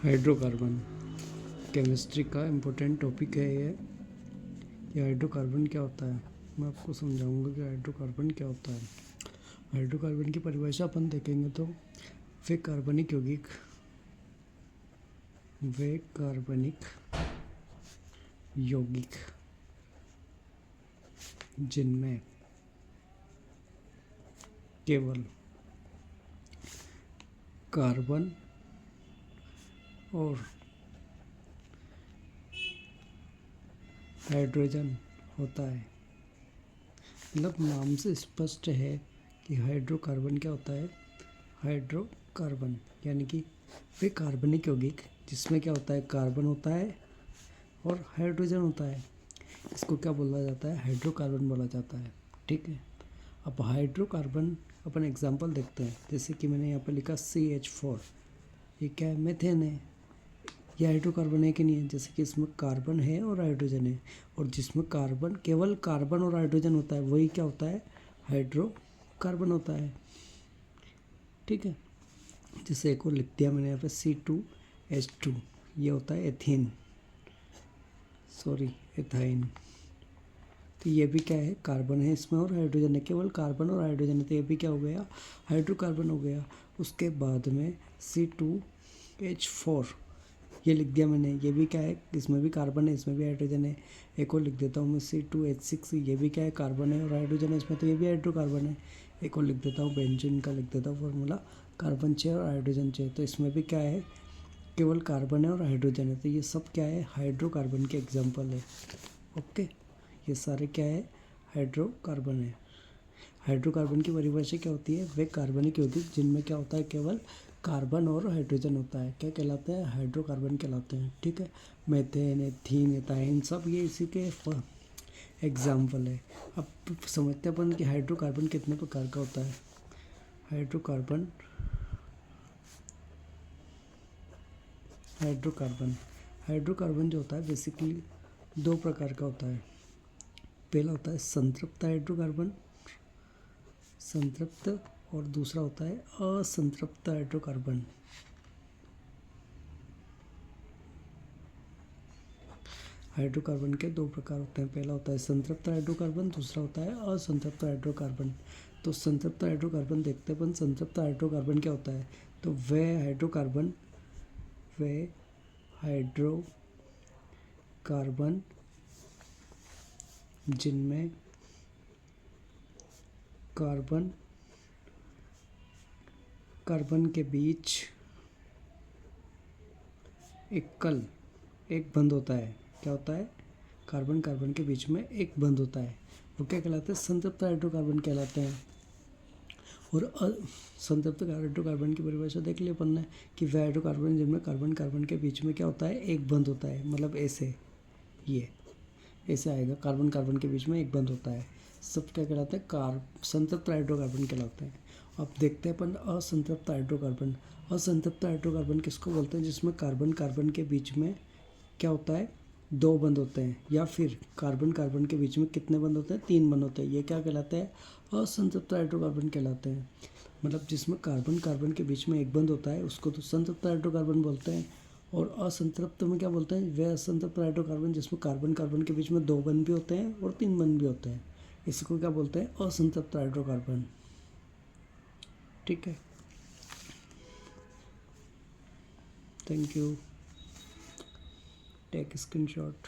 Hydrocarbon chemistry का important topic है ये हाइड्रोकार्बन क्या होता है मैं आपको समझाऊंगा कि हाइड्रोकार्बन क्या होता है। हाइड्रोकार्बन की परिभाषा अपन देखेंगे तो वे कार्बनिक यौगिक जिनमें केवल कार्बन और हाइड्रोजन होता है। मतलब नाम से स्पष्ट है कि हाइड्रोकार्बन क्या होता है। हाइड्रोकार्बन यानी कि वे कार्बनिक यौगिक जिसमें क्या होता है, कार्बन होता है और हाइड्रोजन होता है। इसको क्या बोला जाता है, हाइड्रोकार्बन बोला जाता है। ठीक है, अब हाइड्रोकार्बन अपन एग्जांपल देखते हैं। जैसे कि मैंने यहाँ पर लिखा CH4, ये क्या है, मीथेन है। ये हाइड्रोकार्बन है कि नहीं है। जैसे कि इसमें कार्बन है और हाइड्रोजन है, और जिसमें कार्बन, केवल कार्बन और हाइड्रोजन होता है, वही क्या होता है, हाइड्रोकार्बन होता है। ठीक है, जैसे एक और लिख दिया मैंने यहाँ पे C2H2, ये होता है एथाइन। तो ये भी क्या है, कार्बन है इसमें और हाइड्रोजन है, केवल कार्बन और हाइड्रोजन है, तो ये भी क्या हो गया, हाइड्रोकार्बन हो गया। उसके बाद में C2H4, ये लिख दिया मैंने, ये भी क्या है, इसमें भी कार्बन है, इसमें भी हाइड्रोजन है। एक और लिख देता हूँ मैं C2H6, ये भी क्या है, कार्बन है और हाइड्रोजन है इसमें, तो ये भी हाइड्रोकार्बन है। एक और लिख देता हूँ बेंजीन का, लिख देता हूँ फॉर्मूला, कार्बन 6 और हाइड्रोजन 6, तो इसमें भी क्या है, केवल कार्बन है और हाइड्रोजन है। तो ये सब क्या है, हाइड्रोकार्बन के एग्जाम्पल है। ओके, ये सारे क्या है, हाइड्रोकार्बन है। हाइड्रोकार्बन की परिभाषा क्या होती है, वे कार्बनिक यौगिक जिनमें क्या होता है, केवल कार्बन और हाइड्रोजन होता है, क्या कहलाते हैं, हाइड्रोकार्बन कहलाते हैं। ठीक है, मीथेन, एथीन, एथाइन सब ये इसी के एग्जाम्पल है। अब समझते हैं अपन कि हाइड्रोकार्बन कितने प्रकार का होता है। हाइड्रोकार्बन हाइड्रोकार्बन जो होता है बेसिकली दो प्रकार का होता है। पहला होता है संतृप्त हाइड्रोकार्बन, संतृप्त, और दूसरा होता है असंतृप्त हाइड्रोकार्बन। हाइड्रोकार्बन के दो प्रकार होते हैं, पहला होता है संतृप्त हाइड्रोकार्बन, दूसरा होता है असंतृप्त हाइड्रोकार्बन। तो संतृप्त हाइड्रोकार्बन देखते हैं अपन, संतृप्त हाइड्रोकार्बन क्या होता है, तो वे हाइड्रोकार्बन जिनमें कार्बन के बीच एक बंध होता है। क्या होता है, कार्बन के बीच में एक बंध होता है, वो क्या कहलाते हैं, संतृप्त हाइड्रोकार्बन कहलाते हैं। और संतृप्त हाइड्रोकार्बन की परिभाषा देख लिया अपन ने कि वे हाइड्रोकार्बन जिनमें कार्बन के बीच में क्या होता है, एक बंध होता है। मतलब ऐसे आएगा, कार्बन के बीच में एक बंध होता है, सब क्या कहलाते हैं, संतृप्त हाइड्रोकार्बन कहलाते हैं। अब देखते हैं अपन असंतृप्त हाइड्रोकार्बन। असंतृप्त हाइड्रोकार्बन किसको बोलते हैं, जिसमें कार्बन के बीच में क्या होता है, दो बंध होते हैं, या फिर कार्बन के बीच में कितने बंध होते हैं, 3 बंध होते हैं। ये क्या कहलाते हैं, असंतृप्त हाइड्रोकार्बन कहलाते हैं। मतलब जिसमें कार्बन के बीच में एक बंध होता है उसको तो संतृप्त हाइड्रोकार्बन बोलते हैं। और असंतृप्त में क्या बोलते हैं, वे असंतृप्त हाइड्रोकार्बन जिसमें कार्बन के बीच में 2 बंध भी होते हैं और 3 बंध भी होते हैं, इसको क्या बोलते हैं, असंतृप्त हाइड्रोकार्बन। ठीक है, थैंक यू, टेक स्क्रीनशॉट।